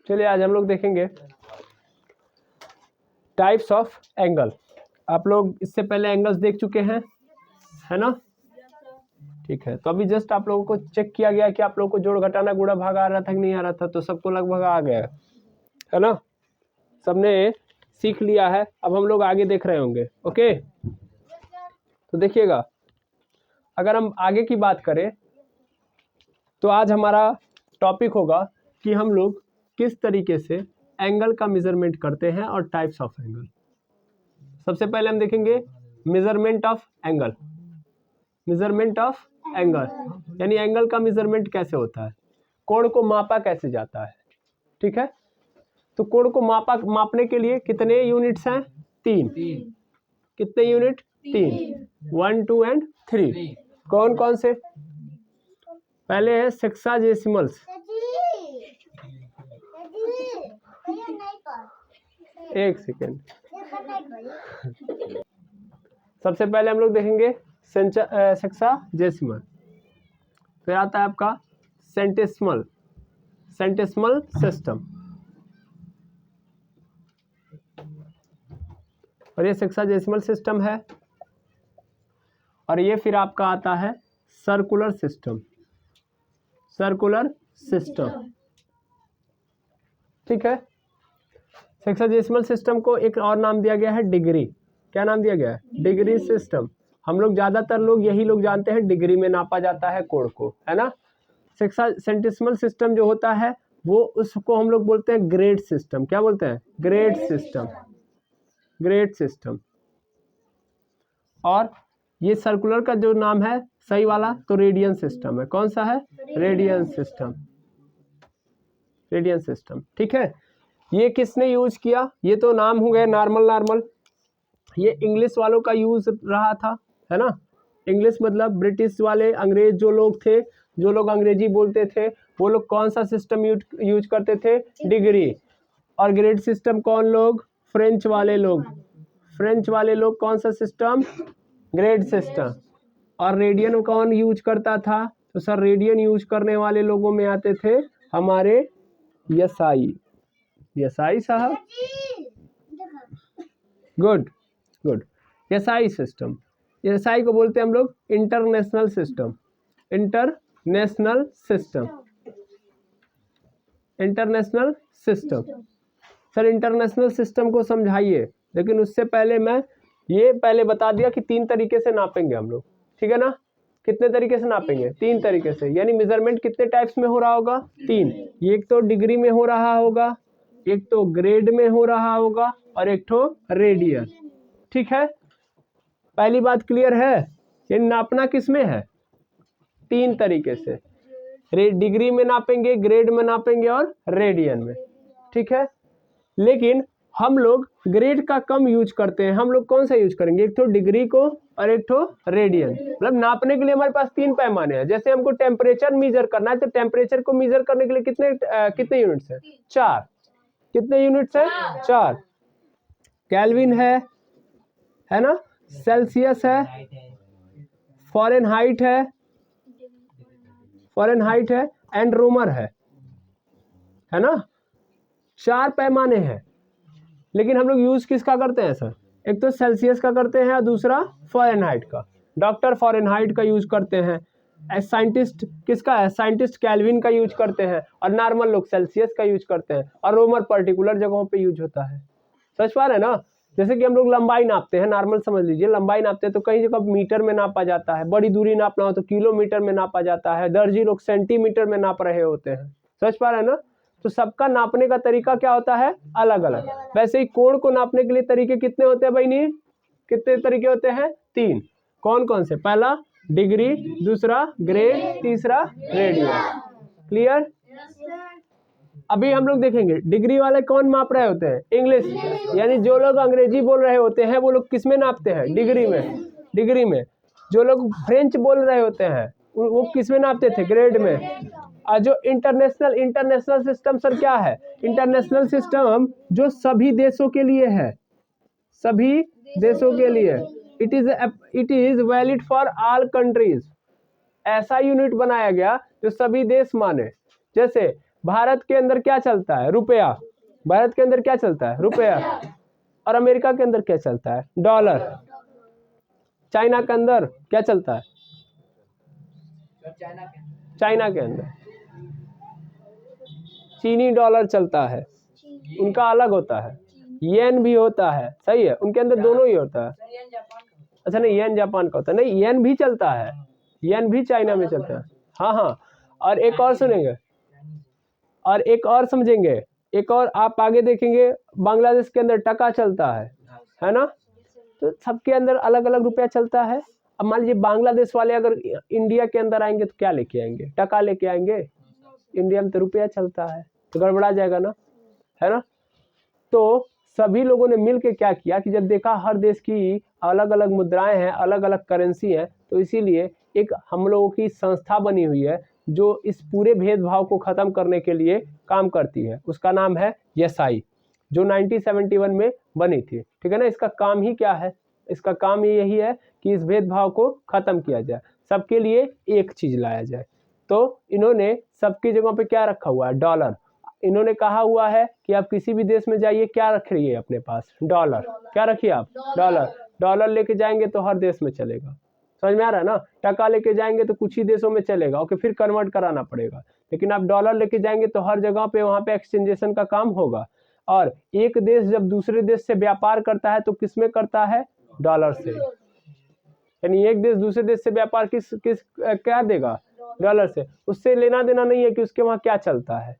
चलिए आज हम लोग देखेंगे टाइप्स ऑफ एंगल। आप लोग इससे पहले एंगल्स देख चुके हैं, है ना? ठीक है, तो अभी जस्ट आप लोगों को चेक किया गया कि आप लोगों को जोड़ घटाना गुणा भाग आ रहा था कि नहीं आ रहा था, तो सबको लगभग आ गया है ना? सबने सीख लिया है। अब हम लोग आगे देख रहे होंगे। ओके, तो देखिएगा, अगर हम आगे की बात करें तो आज हमारा टॉपिक होगा कि हम लोग किस तरीके से एंगल का मेजरमेंट करते हैं और टाइप्स ऑफ एंगल। सबसे पहले हम देखेंगे measurement of angle. Measurement of angle यानी एंगल का मेजरमेंट कैसे होता है, कोण को मापा कैसे जाता है। ठीक है, तो कोण को मापने के लिए कितने यूनिट्स हैं? तीन। कितने यूनिट? तीन। 1, 2 एंड 3। कौन कौन से? पहले है सेक्साजेसिमल्स। एक सेकेंड, सबसे पहले हम लोग देखेंगे सेक्साजेसिमल। फिर आता है आपका सेंटेसिमल सिस्टम, और ये सेक्साजेसिमल सिस्टम है। और ये फिर आपका आता है सर्कुलर सिस्टम। ठीक है, सेक्साजेसिमल सिस्टम को एक और नाम दिया गया है डिग्री। क्या नाम दिया गया है? Degree system. हम लोग ज्यादातर लोग यही लोग जानते हैं डिग्री में नापा जाता है कोण को, है ना? सेंटेसिमल सिस्टम जो होता है वो उसको हम लोग बोलते हैं ग्रेड सिस्टम। क्या बोलते हैं? Grade system. और ये सर्कुलर का जो नाम है सही वाला तो रेडियन सिस्टम है। कौन सा है? Radian system. ठीक है, ये किसने यूज किया? ये तो नाम हो गए नॉर्मल। ये इंग्लिश वालों का यूज रहा था, है ना? इंग्लिश मतलब ब्रिटिश वाले, अंग्रेज जो लोग थे, जो लोग अंग्रेजी बोलते थे, वो लोग कौन सा सिस्टम यूज करते थे? डिग्री। और ग्रेड सिस्टम कौन लोग? फ्रेंच वाले लोग कौन सा सिस्टम? Grade system. और रेडियन कौन यूज करता था? तो सर रेडियन यूज करने वाले लोगों में आते थे हमारे यसाई साहब। गुड। यसाई सिस्टम, यसाई को बोलते हैं हम लोग international system. Sir international system को समझाइए, लेकिन उससे पहले मैं ये पहले बता दिया कि 3 तरीके से नापेंगे हम लोग। ठीक है ना? कितने तरीके से नापेंगे? 3 तरीके से। यानी मेजरमेंट कितने टाइप्स में हो रहा होगा? 3। एक तो डिग्री में हो रहा होगा, एक तो ग्रेड में हो रहा होगा, और एक तो रेडियन। ठीक है, पहली बात क्लियर है? ये नापना किस में है? 3 तरीके से। डिग्री में नापेंगे, ग्रेड में नापेंगे और रेडियन में। ठीक है, लेकिन हम लोग ग्रेड का कम यूज करते हैं। हम लोग कौन सा यूज करेंगे? एक तो डिग्री को और एक तो रेडियन। मतलब नापने के लिए हमारे पास 3 पैमाने हैं। जैसे हमको टेम्परेचर मेजर करना है तो टेम्परेचर को मेजर करने के लिए कितने यूनिट्स है? 4। कितने यूनिट्स है? 4। केल्विन है ना? सेल्सियस है, फ़ारेनहाइट है, एंड रोमर है ना? 4 पैमाने हैं। लेकिन हम लोग यूज किसका करते हैं सर? एक तो सेल्सियस का करते हैं और दूसरा फ़ारेनहाइट का। डॉक्टर फ़ारेनहाइट का यूज करते हैं। साइंटिस्ट किसका है? साइंटिस्ट केल्विन का यूज करते हैं, और नॉर्मल लोग सेल्सियस का यूज करते हैं। और रोमर पर्टिकुलर जगहों पे यूज होता है। समझ पा रहे हैं ना? जैसे कि हम लोग लंबाई नापते हैं, नॉर्मल समझ लीजिए, लंबाई नापते हैं तो कई जगह मीटर में नापा जाता है। बड़ी दूरी नापना हो तो किलोमीटर में नापा जाता है। दर्जी लोग सेंटीमीटर में नाप रहे होते हैं। समझ पा रहे हैं ना? तो सबका नापने का तरीका क्या होता है? अलग अलग। वैसे ही कोण को नापने के लिए तरीके कितने होते हैं बहनी? कितने तरीके होते हैं? 3। कौन कौन से? पहला डिग्री, दूसरा ग्रेड, तीसरा रेडियन। क्लियर? अभी हम लोग देखेंगे डिग्री वाले कौन माप रहे होते हैं? इंग्लिश, यानी जो लोग अंग्रेजी बोल रहे होते हैं वो लोग किस में नापते हैं? डिग्री में। जो लोग फ्रेंच बोल रहे होते हैं वो किस में नापते थे? ग्रेड में। और जो इंटरनेशनल सिस्टम सर क्या है? इंटरनेशनल सिस्टम जो सभी देशों के लिए है, सभी देशों के लिए। It is valid for all countries. ऐसा यूनिट बनाया गया जो सभी देश माने। जैसे भारत के अंदर क्या चलता है? रुपया। भारत के अंदर क्या चलता है? रुपया। और अमेरिका के अंदर क्या चलता है? डॉलर। चाइना के अंदर क्या चलता है? चाइना के अंदर चीनी डॉलर चलता है, उनका अलग होता है। येन भी होता है, सही है, उनके अंदर दोनों ही होता है। अच्छा नहीं, येन जापान का होता है, नहीं येन भी चलता है, येन भी चाइना में चलता है। हाँ हाँ, और एक और सुनेंगे और एक और समझेंगे, एक और आप आगे देखेंगे, बांग्लादेश के अंदर टका चलता है ना। तो सबके अंदर अलग अलग रुपया चलता है। अब मान लीजिए बांग्लादेश वाले अगर इंडिया के अंदर आएंगे तो क्या लेके आएंगे? टका लेके आएंगे। इंडिया में तो रुपया चलता है, तो गड़बड़ा जाएगा ना, है ना। तो सभी लोगों ने मिलकर क्या किया कि जब देखा हर देश की अलग अलग मुद्राएं हैं, अलग अलग करेंसी है, तो इसीलिए एक हम लोगों की संस्था बनी हुई है जो इस पूरे भेदभाव को खत्म करने के लिए काम करती है। उसका नाम है एसआई, जो 1971 में बनी थी। ठीक है ना। इसका काम ही क्या है? इसका काम ही यही है कि इस भेदभाव को खत्म किया जाए, सबके लिए एक चीज लाया जाए। तो इन्होंने सबकी जगहों पे क्या रखा हुआ है? डॉलर। इन्होंने कहा हुआ है कि आप किसी भी देश में जाइए, क्या रखिए अपने पास? डॉलर। क्या रखिए आप? डॉलर। डॉलर लेके जाएंगे तो हर देश में चलेगा, समझ में आ रहा है ना। टका लेके जाएंगे तो कुछ ही देशों में चलेगा, ओके, फिर कन्वर्ट कराना पड़ेगा। लेकिन आप डॉलर लेके जाएंगे तो हर जगह पे वहां पे एक्सचेंजेशन का काम होगा। और एक देश जब दूसरे देश से व्यापार करता है तो किस में करता है? डॉलर से। यानी एक देश दूसरे देश से व्यापार किस किस क्या देगा? डॉलर से। उससे लेना देना नहीं है कि उसके वहां क्या चलता है,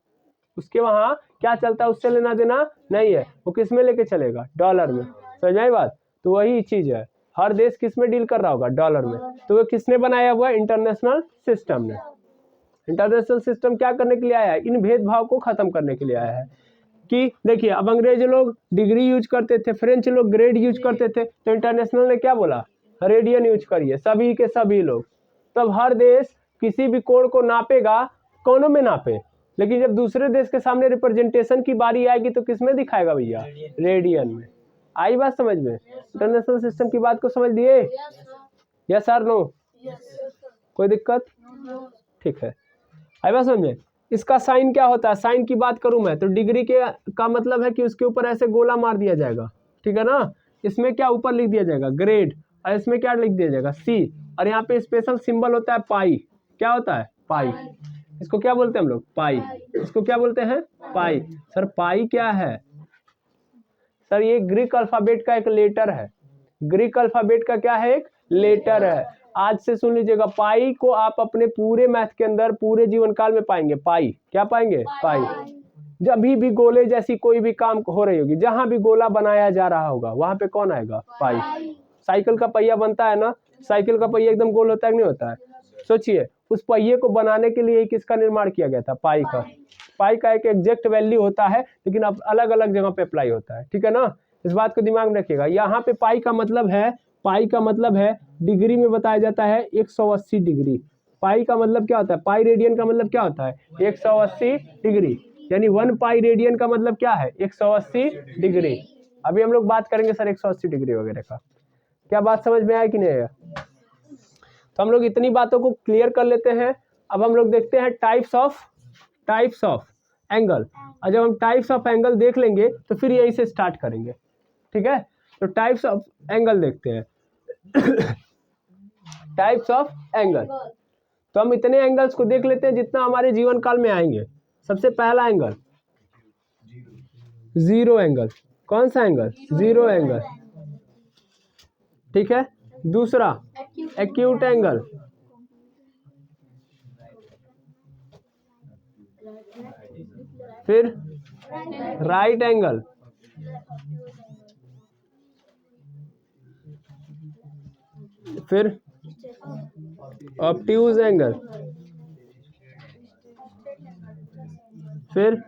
उसके वहां क्या चलता है उससे लेना देना नहीं है। वो किस में लेके चलेगा? डॉलर में। समझ आई बात? तो वही चीज है, हर देश किस में डील कर रहा होगा? डॉलर में। तो वो किसने बनाया हुआ? इंटरनेशनल सिस्टम ने। इंटरनेशनल सिस्टम क्या करने के लिए आया है? इन भेदभाव को खत्म करने के लिए आया है। कि देखिए, अब अंग्रेज लोग डिग्री यूज करते थे, फ्रेंच लोग ग्रेड यूज करते थे, तो इंटरनेशनल ने क्या बोला? रेडियन यूज करिए, सभी के सभी लोग। तब हर देश किसी भी कोड को नापेगा, कोनों में नापे, लेकिन जब दूसरे देश के सामने रिप्रेजेंटेशन की बारी आएगी तो किसमें दिखाएगा भैया? रेडियन में। आई बात समझ में? इंटरनेशनल सिस्टम की बात को समझ लिए? Yes sir, no? कोई दिक्कत? ठीक है, आई बात समझ में? इसका साइन क्या होता है? साइन की बात करूं मैं तो डिग्री के का मतलब है कि उसके ऊपर ऐसे गोला मार दिया जाएगा, ठीक है ना। इसमें क्या ऊपर लिख दिया जाएगा? ग्रेड। और इसमें क्या लिख दिया जाएगा? सी। और यहाँ पे स्पेशल सिंबल होता है पाई। क्या होता है? पाई। इसको क्या बोलते हैं हम लोग? पाई। इसको क्या बोलते हैं? पाई। सर पाई क्या है? सर ये ग्रीक अल्फाबेट का एक लेटर है। ग्रीक अल्फाबेट का क्या है? एक लेटर है। आज से सुन लीजिएगा, पाई को आप अपने पूरे मैथ के अंदर पूरे जीवन काल में पाएंगे। पाई क्या पाएंगे? पाई। जब भी गोले जैसी कोई भी काम हो रही होगी, जहां भी गोला बनाया जा रहा होगा, वहां पे कौन आएगा? पाई। साइकिल का पहिया बनता है ना, साइकिल का पहिया एकदम गोल होता है कि नहीं होता है? सोचिए, उस पहिए को बनाने के लिए किसका निर्माण किया गया था? पाई का। पाई का एक एग्जैक्ट वैल्यू होता है, लेकिन अब अलग अलग जगह पे अप्लाई होता है, ठीक है ना। इस बात को दिमाग में रखिएगा। यहाँ पे पाई का मतलब है, पाई का मतलब है डिग्री में बताया जाता है 180 डिग्री। पाई का मतलब क्या होता है? पाई रेडियन का मतलब क्या होता है? 180 डिग्री। यानी 1 पाई रेडियन का मतलब क्या है? 180 डिग्री। अभी हम लोग बात करेंगे सर 180 डिग्री वगैरह का। क्या बात समझ में आया कि नहीं आया? तो हम लोग इतनी बातों को क्लियर कर लेते हैं। अब हम लोग देखते हैं टाइप्स ऑफ एंगल। और जब हम टाइप्स ऑफ एंगल देख लेंगे तो फिर यहीं से स्टार्ट करेंगे, ठीक है। तो टाइप्स ऑफ एंगल देखते हैं। टाइप्स ऑफ एंगल, तो हम इतने एंगल्स को देख लेते हैं जितना हमारे जीवन काल में आएंगे। सबसे पहला एंगल जीरो एंगल। कौन सा एंगल? जीरो एंगल, ठीक है। दूसरा एक्यूट एंगल, फिर राइट एंगल, फिर ऑब्ट्यूज एंगल, फिर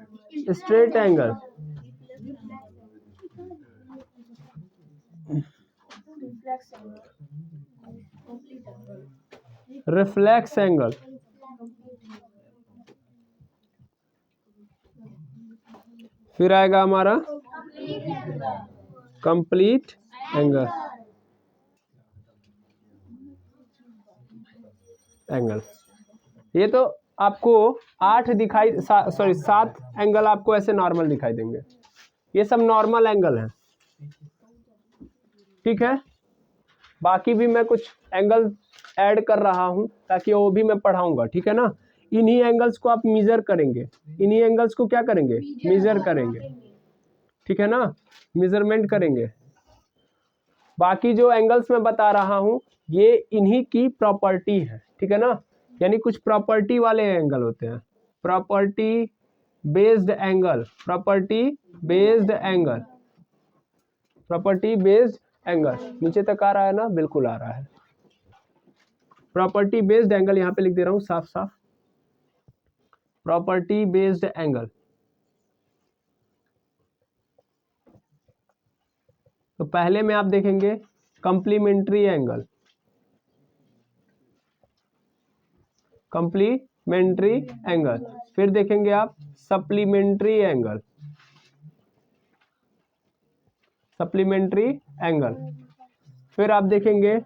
स्ट्रेट एंगल, रिफ्लेक्स एंगल, फिर आएगा हमारा कंप्लीट एंगल। ये तो आपको 8 दिखाई, सॉरी 7 एंगल आपको ऐसे नॉर्मल दिखाई देंगे। ये सब नॉर्मल एंगल हैं, ठीक है। बाकी भी मैं कुछ एंगल ऐड कर रहा हूं ताकि वो भी मैं पढ़ाऊंगा, ठीक है ना। इन्हीं एंगल्स को आप मेजर करेंगे, इन्हीं एंगल्स को क्या करेंगे, मेजर करेंगे, ठीक है ना, मेजरमेंट करेंगे। बाकी जो एंगल्स मैं बता रहा हूं ये इन्हीं की प्रॉपर्टी है, ठीक है ना। यानी कुछ प्रॉपर्टी वाले एंगल होते हैं, property based angle, property based angle, property based angle. नीचे तक आ रहा है ना, बिल्कुल आ रहा है। प्रॉपर्टी बेस्ड एंगल यहां पे लिख दे रहा हूं साफ साफ, प्रॉपर्टी बेस्ड एंगल। तो पहले में आप देखेंगे कंप्लीमेंट्री एंगल, कंप्लीमेंट्री एंगल, फिर देखेंगे आप सप्लीमेंट्री एंगल, सप्लीमेंट्री एंगल, फिर आप देखेंगे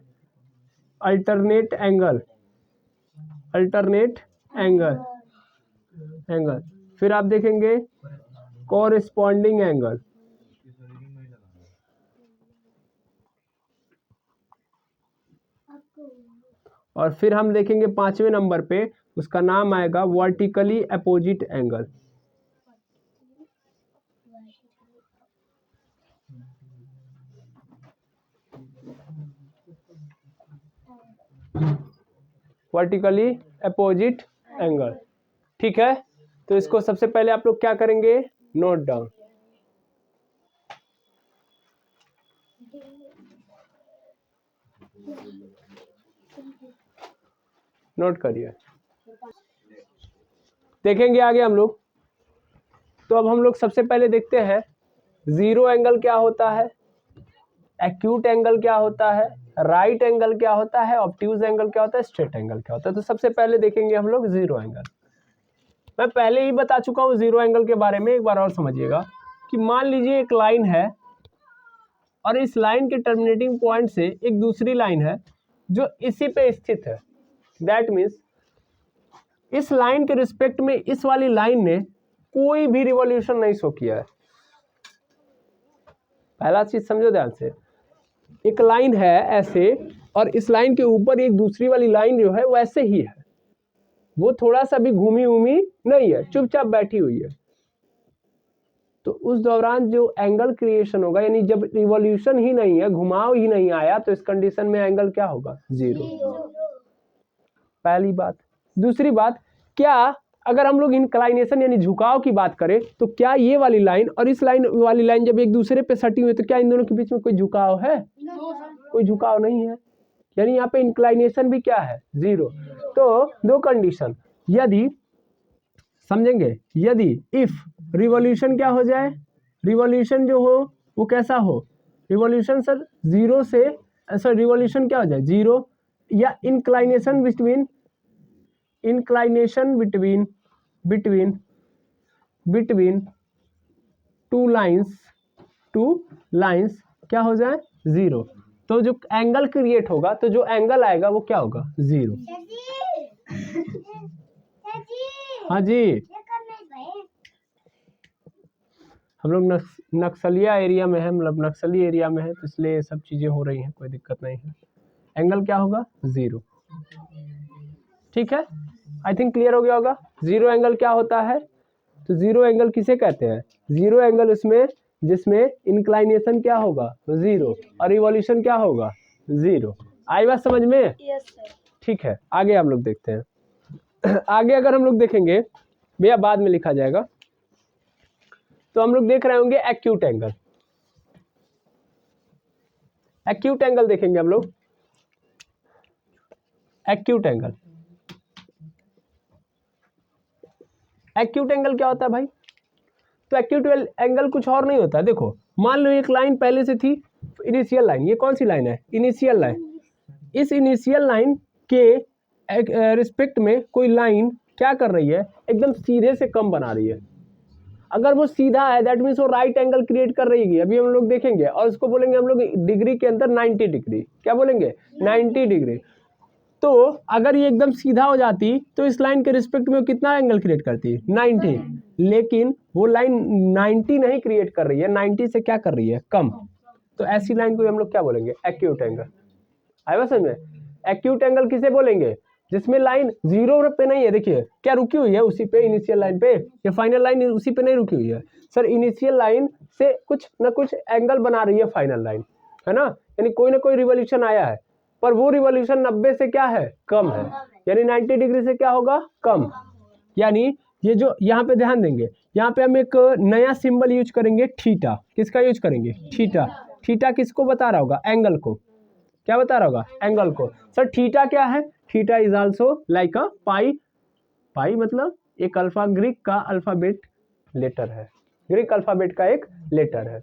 alternate angle, alternate angle, angle, फिर आप देखेंगे कोरिस्पॉन्डिंग एंगल, और फिर हम देखेंगे 5वें नंबर पे उसका नाम आएगा vertically opposite angle. Vertically opposite angle, ठीक है। तो इसको सबसे पहले आप लोग क्या करेंगे, नोट डाउन, नोट करिए। देखेंगे आगे हम लोग। तो अब हम लोग सबसे पहले देखते हैं जीरो एंगल क्या होता है, एक्यूट एंगल क्या होता है, राइट एंगल क्या होता है, ऑब्ट्यूज एंगल क्या होता है, स्ट्रेट एंगल क्या होता है। तो सबसे पहले देखेंगे हम लोग जीरो एंगल। मैं पहले ही बता चुका हूं जीरो एंगल के बारे में, एक बार और समझिएगा कि मान लीजिए एक लाइन है और इस लाइन के टर्मिनेटिंग पॉइंट से एक दूसरी लाइन है जो इसी पे स्थित है। दैट मीन्स इस लाइन के रिस्पेक्ट में इस वाली लाइन ने कोई भी रिवॉल्यूशन नहीं शो किया है। पहला चीज समझो ध्यान से, एक लाइन है ऐसे और इस लाइन के ऊपर एक दूसरी वाली लाइन जो है वैसे ही है, वो थोड़ा सा भी घूमी उमी नहीं है, चुपचाप बैठी हुई है। तो उस दौरान जो एंगल क्रिएशन होगा, यानी जब रिवॉल्यूशन ही नहीं है, घुमाव ही नहीं आया, तो इस कंडीशन में एंगल क्या होगा, जीरो। पहली बात। दूसरी बात, क्या अगर हम लोग इंक्लाइनेशन यानी झुकाव की बात करें तो क्या ये वाली लाइन और इस लाइन वाली लाइन जब एक दूसरे पे सटी हुई तो क्या इन दोनों के बीच में कोई झुकाव है, कोई झुकाव नहीं है। यानी यहाँ पे इंक्लाइनेशन भी क्या है, जीरो। तो दो कंडीशन, यदि समझेंगे, यदि इफ रिवॉल्यूशन क्या हो जाए, रिवॉल्यूशन जो हो वो कैसा हो, रिवॉल्यूशन सर जीरो से, सर रिवॉल्यूशन क्या हो जाए, जीरो, या inclination between, inclination between between between two lines क्या हो जाए, जीरो। तो जो एंगल क्रिएट होगा, तो जो एंगल आएगा वो क्या होगा, जीरो। हाँ जी, हम लोग नक्सलिया एरिया में है, मतलब नक्सली एरिया में है, तो इसलिए सब चीजें हो रही हैं, कोई दिक्कत नहीं है। एंगल क्या होगा, जीरो, ठीक है। आई थिंक क्लियर हो गया होगा। जीरो एंगल क्या होता है, तो जीरो एंगल किसे कहते हैं, जीरो एंगल उसमें जिसमें इंक्लाइनेशन क्या होगा, जीरो, और रिवॉल्यूशन क्या होगा, जीरो। आई बात समझ में, यस सर। ठीक है। आगे हम लोग देखते हैं। आगे अगर हम लोग देखेंगे, भैया बाद में लिखा जाएगा, तो हम लोग देख रहे होंगे एक्यूट एंगल। एक्यूट एंगल देखेंगे हम लोग, एक्यूट एंगल। एक्यूट एंगल क्या होता है भाई, तो एक्यूट एंगल कुछ और नहीं होता है। देखो मान लो एक लाइन पहले से थी, इनिशियल लाइन, ये कौन सी लाइन है, इनिशियल लाइन। इस इनिशियल लाइन के रिस्पेक्ट में कोई लाइन क्या कर रही है, एकदम सीधे से कम बना रही है। अगर वो सीधा है दैट मीन्स वो राइट एंगल क्रिएट कर रही है, अभी हम लोग देखेंगे, और उसको बोलेंगे हम लोग डिग्री के अंदर 90 डिग्री, क्या बोलेंगे, 90 डिग्री। तो अगर ये एकदम सीधा हो जाती तो इस लाइन के रिस्पेक्ट में कितना एंगल क्रिएट करती, 90, लेकिन वो लाइन 90 नहीं क्रिएट कर रही है, 90 से क्या कर रही है, कम। तो ऐसी लाइन को हम लोग क्या बोलेंगे, एक्यूट एंगल। आया समझ में? एक्यूट एंगल किसे बोलेंगे, जिसमें लाइन 0 पे नहीं है, देखिए क्या रुकी हुई है उसी पे, इनिशियल लाइन पे, या फाइनल लाइन उसी पे नहीं रुकी हुई है सर, इनिशियल लाइन से कुछ ना कुछ एंगल बना रही है फाइनल लाइन, है ना, यानी कोई ना कोई रिवॉल्यूशन आया है, पर वो रिवॉल्यूशन 90 से क्या है, कम है, यानी 90 डिग्री से क्या होगा, कम। यानी ये जो यहाँ पे ध्यान देंगे, यहाँ पे हम एक नया सिंबल यूज करेंगे, थीटा। किसका यूज करेंगे, थीटा। थीटा किसको बता रहा होगा, एंगल को। क्या बता रहा होगा, एंगल को। सर थीटा क्या है, theta is also like a pi. Pi मतलब एक अल्फा, ग्रीक का अल्फाबेट लेटर है, ग्रीक अल्फाबेट का एक लेटर है।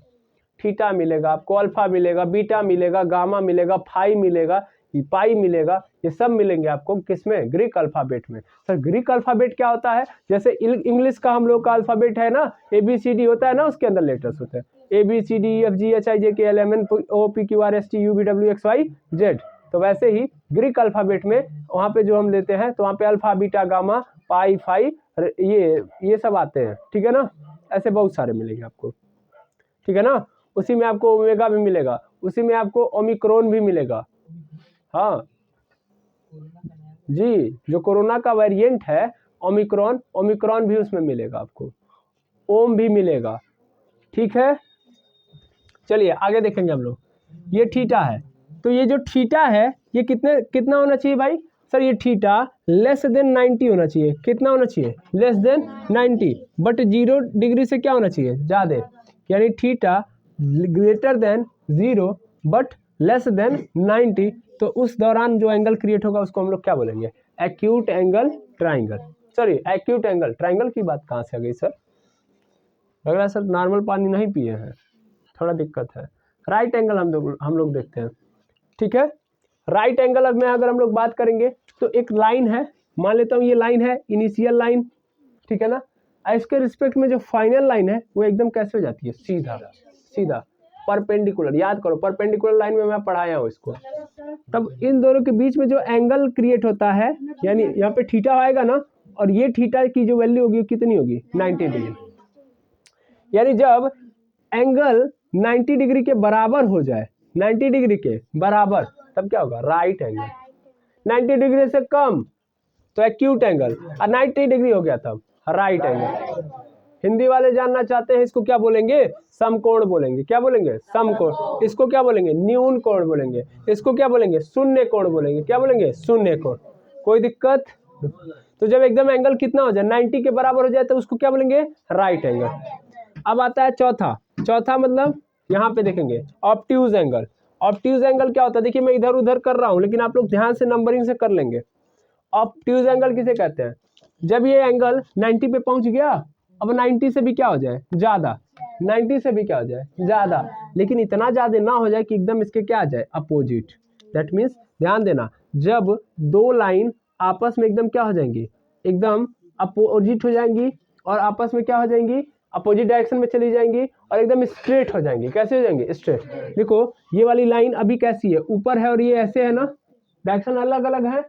थीटा मिलेगा आपको, अल्फा मिलेगा, बीटा मिलेगा, गामा मिलेगा, फाई मिलेगा, पाई मिलेगा, ये सब मिलेंगे आपको किसमें, ग्रीक अल्फाबेट में। सर ग्रीक अल्फाबेट क्या होता है, जैसे इंग्लिश का हम लोग का अल्फाबेट है ना, ABCD होता है ना, उसके अंदर लेटर्स होते हैं, ABCDEFGHIJKLMNOPQRSTUVWXYZ। तो वैसे ही ग्रीक अल्फाबेट में वहाँ पे जो हम लेते हैं, तो वहाँ पे अल्फा, बीटा, गामा, पाई, फाई, ये सब आते हैं, ठीक है ना, ऐसे बहुत सारे मिलेंगे आपको, ठीक है ना। उसी में आपको ओमेगा भी मिलेगा, उसी में आपको ओमिक्रॉन भी मिलेगा। हाँ जी, जो कोरोना का वेरिएंट है ओमिक्रॉन, ओमिक्रॉन भी उसमें मिलेगा आपको, ओम भी मिलेगा, ठीक है। चलिए आगे देखेंगे हम लोग। ये थीटा है, तो ये जो थीटा है ये कितना होना चाहिए भाई, सर ये थीटा लेस देन 90 होना चाहिए। कितना होना चाहिए, लेस देन 90, बट 0 डिग्री से क्या होना चाहिए, ज़्यादा, यानी theta greater than 0 but less than 90। तो उस दौरान जो एंगल क्रिएट होगा उसको हम लोग क्या बोलेंगे, acute angle triangle. Sorry, acute angle triangle की बात कहाँ से आ गई सर, लग रहा है सर नॉर्मल पानी नहीं पिए हैं, थोड़ा दिक्कत है। राइट एंगल हम लोग देखते हैं, ठीक है। राइट एंगल में अगर हम लोग बात करेंगे तो एक लाइन है, मान लेता हूँ ये लाइन है, इनिशियल लाइन, ठीक है ना। इसके रिस्पेक्ट में जो फाइनल लाइन है वो एकदम कैसे हो जाती है, सीधा सीधा परपेंडिकुलर। याद करो परपेंडिकुलर लाइन में मैं पढ़ाया हूँ इसको। तब इन दोनों के बीच में जो एंगल क्रिएट होता है, यानी यहाँ पे थीटा आएगा ना, और ये थीटा की जो वैल्यू होगी कितनी होगी, 90 डिग्री। यानी जब एंगल 90 डिग्री के बराबर हो जाए, 90 डिग्री के बराबर, तब क्या होगा, राइट एंगल। 90 डिग्री से कम तो एक्यूट एंगल, और 90 डिग्री हो गया तब राइट एंगल। हिंदी वाले जानना चाहते हैं इसको क्या बोलेंगे, समकोण बोलेंगे। क्या बोलेंगे, समकोण। इसको क्या बोलेंगे, न्यून कोण बोलेंगे। इसको क्या बोलेंगे, शून्य कोण बोलेंगे। क्या बोलेंगे, शून्य कोण। कोई दिक्कत। तो जब एकदम एंगल कितना हो जाए, 90 के बराबर हो जाए, तो उसको क्या बोलेंगे, राइट एंगल। अब आता है चौथा। चौथा मतलब यहाँ पे देखेंगे ऑब्ट्यूज एंगल। ऑब्ट्यूज एंगल क्या होता है, देखिए मैं इधर उधर कर रहा हूँ, लेकिन आप लोग ध्यान से नंबरिंग से कर लेंगे। ऑब्ट्यूज एंगल किसे कहते हैं, जब ये एंगल 90 पे पहुंच गया, अब 90 से भी क्या हो जाए, ज्यादा, 90 से भी क्या हो जाए, ज्यादा, लेकिन इतना ज्यादा ना हो जाए कि एकदम इसके क्या आ जाए, अपोजिट। दैट मीन्स ध्यान देना, जब दो लाइन आपस में एकदम क्या हो जाएंगी, एकदम अपोजिट हो जाएंगी, और आपस में क्या हो जाएंगी, अपोजिट डायरेक्शन में चली जाएंगी, और एकदम स्ट्रेट हो जाएंगी। कैसे हो जाएंगे, स्ट्रेट। देखो ये वाली लाइन अभी कैसी है, ऊपर है, और ये ऐसे है ना, डायरेक्शन अलग अलग है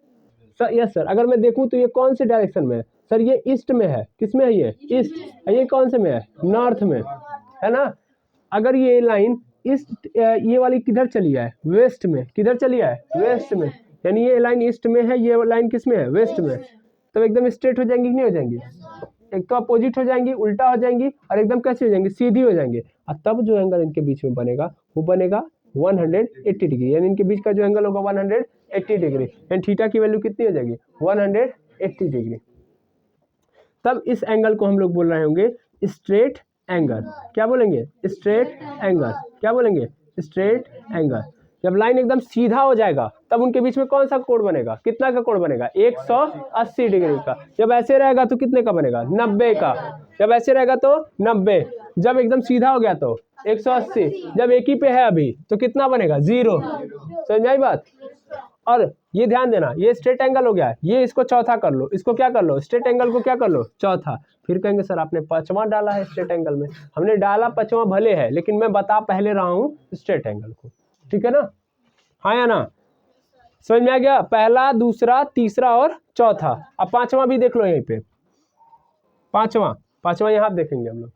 सर। यस सर, अगर मैं देखूं तो ये कौन से डायरेक्शन में है सर, ये ईस्ट में है। किस में है, ये ईस्ट। ये कौन से में है, नॉर्थ में, है ना। अगर ये लाइन ईस्ट, ये वाली किधर चली है, वेस्ट में। किधर चली है, वेस्ट में। यानी ये लाइन ईस्ट में है, ये लाइन किस में है, वेस्ट में। तो एकदम स्ट्रेट हो जाएंगी कि नहीं हो जाएंगी, एक तो अपोजिट हो जाएंगी, उल्टा हो जाएंगी, और एकदम कैसे हो जाएंगी, सीधी हो जाएंगे। और तब जो एंगल इनके बीच में बनेगा वो बनेगा 180 डिग्री, यानी इनके बीच का जो एंगल होगा 180 डिग्री। यानी थीटा की वैल्यू कितनी हो जाएगी, 180 डिग्री। तब इस एंगल को हम लोग बोल रहे होंगे स्ट्रेट एंगल। क्या बोलेंगे, स्ट्रेट एंगल। क्या बोलेंगे, स्ट्रेट एंगल। जब लाइन एकदम सीधा हो जाएगा तब उनके बीच में कौन सा कोण बनेगा, कितना का कोण बनेगा, 180 डिग्री का। जब ऐसे रहेगा तो कितने का बनेगा, 90 का। जब ऐसे रहेगा तो 90। जब एकदम सीधा हो गया तो 180। जब एक ही पे है अभी तो कितना बनेगा, 0। समझाई बात। और ये ध्यान देना, ये स्ट्रेट एंगल हो गया है, ये इसको चौथा कर लो, इसको क्या कर लो, स्ट्रेट एंगल को क्या कर लो, चौथा। फिर कहेंगे सर आपने पांचवा डाला है स्ट्रेट एंगल में। हमने डाला पांचवा भले है, लेकिन मैं बता पहले रहा हूँ स्ट्रेट एंगल को, ठीक है ना, हाँ या ना। समझ में आ गया? पहला, दूसरा, तीसरा और चौथा। अब पांचवा भी देख लो यहीं पे। पांचवा यहाँ पे देखेंगे हम लोग,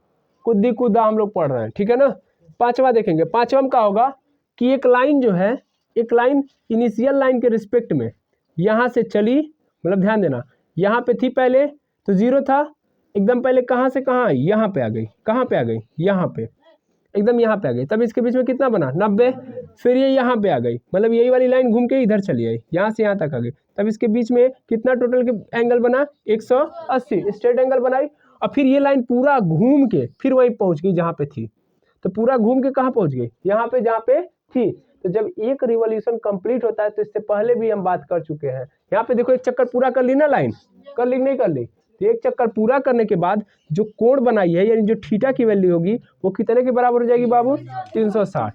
कुद्दी कुदा हम लोग पढ़ रहे हैं, ठीक है ना। पांचवा देखेंगे। पांचवा में क्या होगा कि एक लाइन जो है, एक लाइन इनिशियल लाइन के रिस्पेक्ट में यहाँ से चली, मतलब ध्यान देना, यहाँ पे थी पहले तो 0 था, एकदम पहले कहाँ से कहाँ आई, यहाँ पे आ गई। कहाँ पे आ गई? यहाँ पे, एकदम यहाँ पे आ गई। तब इसके बीच में कितना बना? 90। फिर ये यहाँ पे आ गई, मतलब यही वाली लाइन घूम के इधर चली आई, यहाँ से यहाँ तक आ गई। तब इसके बीच में कितना टोटल के एंगल बना? 180 स्ट्रेट एंगल बनाई। और फिर ये लाइन पूरा घूम के फिर वहीं पहुँच गई जहाँ पे थी। तो पूरा घूम के कहाँ पहुँच गई? यहाँ पे जहाँ पे थी। तो जब एक रिवॉल्यूशन कंप्लीट होता है, तो इससे पहले भी हम बात कर चुके हैं, यहाँ पे देखो एक चक्कर पूरा कर ली ना लाइन, कर ली नहीं कर ली? तो एक चक्कर पूरा करने के बाद जो कोण बनाई है, यानी जो थीटा की वैल्यू होगी वो कितने के बराबर हो जाएगी बाबू? 360।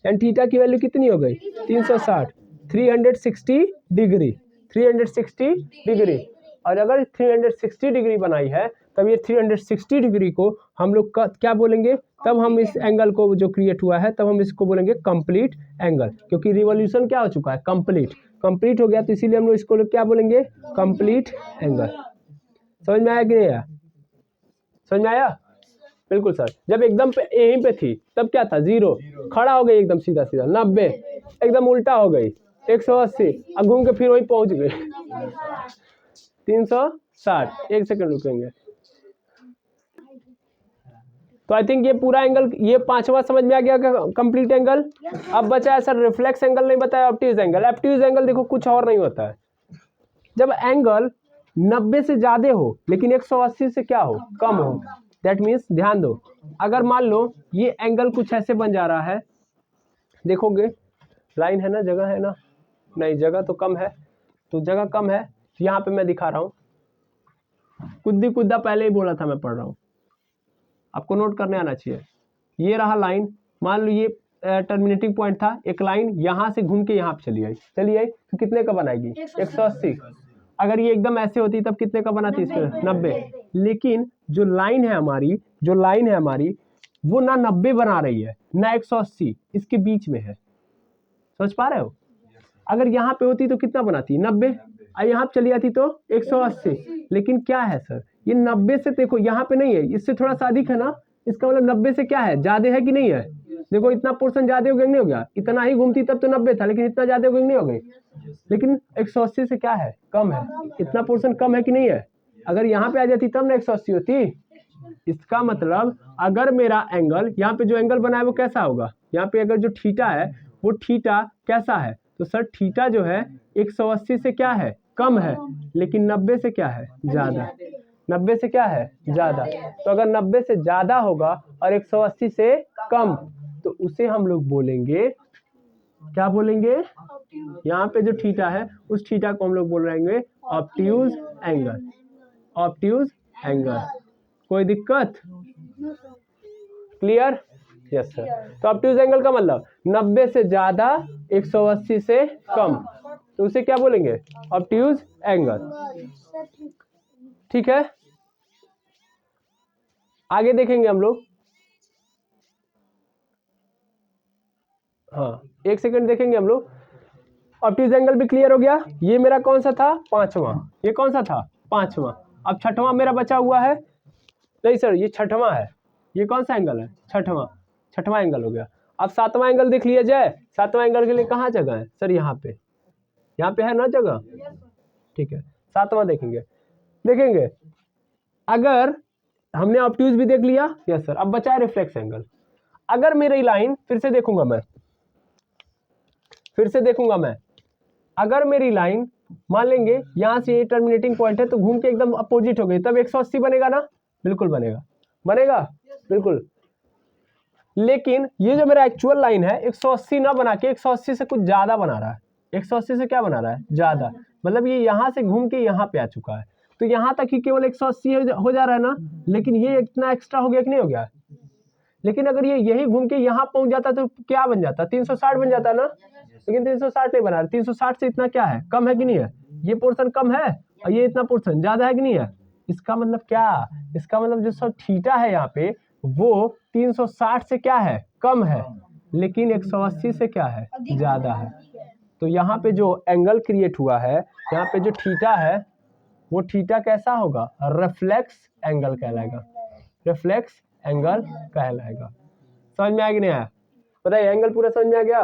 यानी थीटा की वैल्यू कितनी हो गई? 360, 360 डिग्री, 360 डिग्री। और अगर 360 डिग्री बनाई है, तब ये 360 डिग्री को हम लोग क्या बोलेंगे? तब हम इस एंगल को जो क्रिएट हुआ है, तब हम इसको बोलेंगे कंप्लीट एंगल, क्योंकि रिवॉल्यूशन क्या हो चुका है? कंप्लीट हो गया। तो इसीलिए हम लोग इसको क्या बोलेंगे? Complete angle. समझ में आया कि नहीं आया? समझ में आया? बिल्कुल सर। जब एकदम पे यहीं पे थी तब क्या था? 0। खड़ा हो गई एकदम सीधा सीधा। 90 एकदम उल्टा हो गई, 180, अब घूम के फिर वहीं पहुंच गई 360। एक सेकंड रुकेंगे। तो आई थिंक ये पूरा एंगल, ये पांचवा समझ में आ गया कंप्लीट एंगल। अब बचा है सर रिफ्लेक्स एंगल, नहीं बताया ऑब्ट्यूज एंगल। ऑब्ट्यूज एंगल देखो कुछ और नहीं होता है, जब एंगल 90 से ज्यादा हो लेकिन 180 से क्या हो? कम हो। दैट मीन्स, ध्यान दो, अगर मान लो ये एंगल कुछ ऐसे बन जा रहा है, देखोगे लाइन है ना, जगह है ना, नहीं जगह तो कम है, तो जगह कम है, तो यहाँ पे मैं दिखा रहा हूँ, कुद्दी कुद्दा पहले ही बोला था मैं पढ़ रहा हूँ, आपको नोट करने आना चाहिए। ये रहा लाइन, मान लो ये टर्मिनेटिंग पॉइंट था, एक लाइन यहाँ से घूम के यहाँ पे चली आई, तो कितने का बनाएगी? 180। अगर ये एकदम ऐसे होती तब कितने का बनाती? इसमें 90। लेकिन जो लाइन है हमारी, वो ना 90 बना रही है ना 180, इसके बीच में है। समझ पा रहे हो? अगर यहाँ पे होती तो कितना बनाती? 90। और यहाँ पे चली जाती तो 180। लेकिन क्या है सर, ये 90 से देखो यहाँ पे नहीं है, इससे थोड़ा सा अधिक है ना, इसका मतलब 90 से क्या है? ज्यादा है कि नहीं है? देखो इतना पोर्शन ज्यादा हो गया, नहीं हो गया? इतना ही घूमती तब तो 90 था, लेकिन इतना ज्यादा हो गया, नहीं हो गई? लेकिन 180 से क्या है? कम है। इतना पोर्शन कम है कि नहीं है? अगर यहाँ पे आ जाती तब ना 180 होती। इसका मतलब अगर मेरा एंगल, यहाँ पे जो एंगल बना है वो कैसा होगा? यहाँ पे अगर जो थीटा है वो थीटा कैसा है? तो सर थीटा जो है 180 से क्या है? कम है। लेकिन 90 से क्या है? ज्यादा। 90 से क्या है? ज्यादा। तो अगर 90 से ज्यादा होगा और 180 से कम, तो उसे हम लोग बोलेंगे, क्या बोलेंगे? यहाँ पे जो थीटा है उस थीटा को हम लोग बोल रहे हैं ऑब्ट्यूज एंगल। Obtuse angle. कोई दिक्कत? क्लियर? Yes sir. तो ऑब्ट्यूज एंगल का मतलब 90 से ज्यादा, 180 से कम, तो उसे क्या बोलेंगे? Obtuse angle. ठीक है, आगे देखेंगे हम लोग। हाँ एक सेकंड देखेंगे हम लोग। ऑब्ट्यूज एंगल भी क्लियर हो गया। ये मेरा कौन सा था? पांचवा। ये कौन सा था? पांचवा। अब छठवां मेरा बचा हुआ है, नहीं सर ये छठवां है। ये कौन सा एंगल है? छठवां एंगल हो गया। अब सातवां एंगल देख लिया जाए। सातवां एंगल के लिए कहाँ जगह है सर? यहाँ पे है ना जगह? ठीक है, सातवां देखेंगे। अगर हमने ऑब्ट्यूज भी देख लिया, यस सर, अब बचा है रिफ्लेक्स एंगल। अगर मेरी लाइन, फिर से देखूंगा मैं, अगर मेरी लाइन मान लेंगे यहां से ये टर्मिनेटिंग पॉइंट है, तो घूम के एकदम अपोजिट हो गई, तब 180 बनेगा ना? बिल्कुल बनेगा बिल्कुल। लेकिन ये जो मेरा एक्चुअल लाइन है 180 ना बना के 180 से कुछ ज्यादा बना रहा है। 180 से क्या बना रहा है? ज्यादा। मतलब ये यहां से घूम के यहाँ पे आ चुका है, तो यहाँ तक ही केवल 180 हो जा रहा है ना, लेकिन ये इतना एक्स्ट्रा हो गया कि नहीं हो गया? लेकिन अगर ये यही घूम के यहाँ पहुंच जाता तो क्या बन जाता? 360 बन जाता ना। लेकिन 360 नहीं बना रहा। 360 से इतना क्या है? कम है कि नहीं है? ये पोर्शन कम है और ये इतना पोर्शन ज्यादा है कि नहीं है? इसका मतलब क्या? इसका मतलब जो सब थीटा है यहाँ पे वो 360 से क्या है? कम है, लेकिन 180 से क्या है? ज्यादा है। तो यहाँ पे जो एंगल क्रिएट हुआ है, यहाँ पे जो थीटा है वो थीटा कैसा होगा, रिफ्लेक्स एंगल कहलाएगा, रिफ्लेक्स एंगल कहलाएगा। समझ में आ गया नहीं आया? बताइए, एंगल पूरा समझ में आ गया?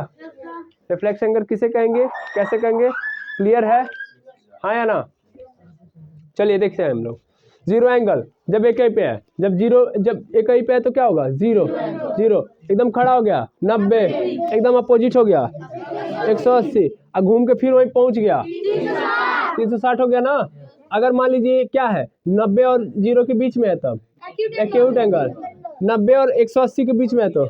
रिफ्लेक्स एंगल किसे कहेंगे, कैसे कहेंगे, क्लियर है? हाँ या ना? चलिए देखते हैं हम लोग। जीरो एंगल जब एक ही पे है, जब एक ही पे है तो क्या होगा, जीरो जीरो, एकदम खड़ा हो गया 90, एकदम अपोजिट हो गया 180, अब घूम के फिर वहीं पहुंच गया 360 हो गया ना। अगर मान लीजिए क्या है, 90 और जीरो के बीच में है तब एक्यूट एंगल, 90 और 180 के बीच में है तो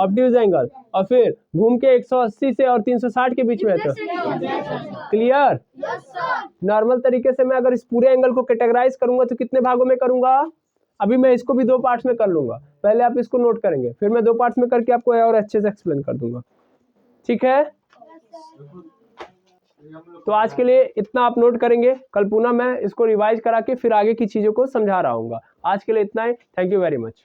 ऑब्ट्यूज एंगल, और फिर घूम के 180 से और 360 के बीच में है तो क्लियर। नॉर्मल तरीके से मैं अगर इस पूरे एंगल को कैटेगराइज करूंगा तो कितने भागों में करूंगा, अभी मैं इसको भी 2 पार्ट्स में कर लूंगा, पहले आप इसको नोट करेंगे, फिर मैं 2 पार्ट्स में करके आपको और अच्छे से एक्सप्लेन कर दूंगा, ठीक है? तो आज के लिए इतना आप नोट करेंगे, कल पुनः मैं इसको रिवाइज करा के फिर आगे की चीजों को समझा रहा हूँ। आज के लिए इतना ही, थैंक यू वेरी मच।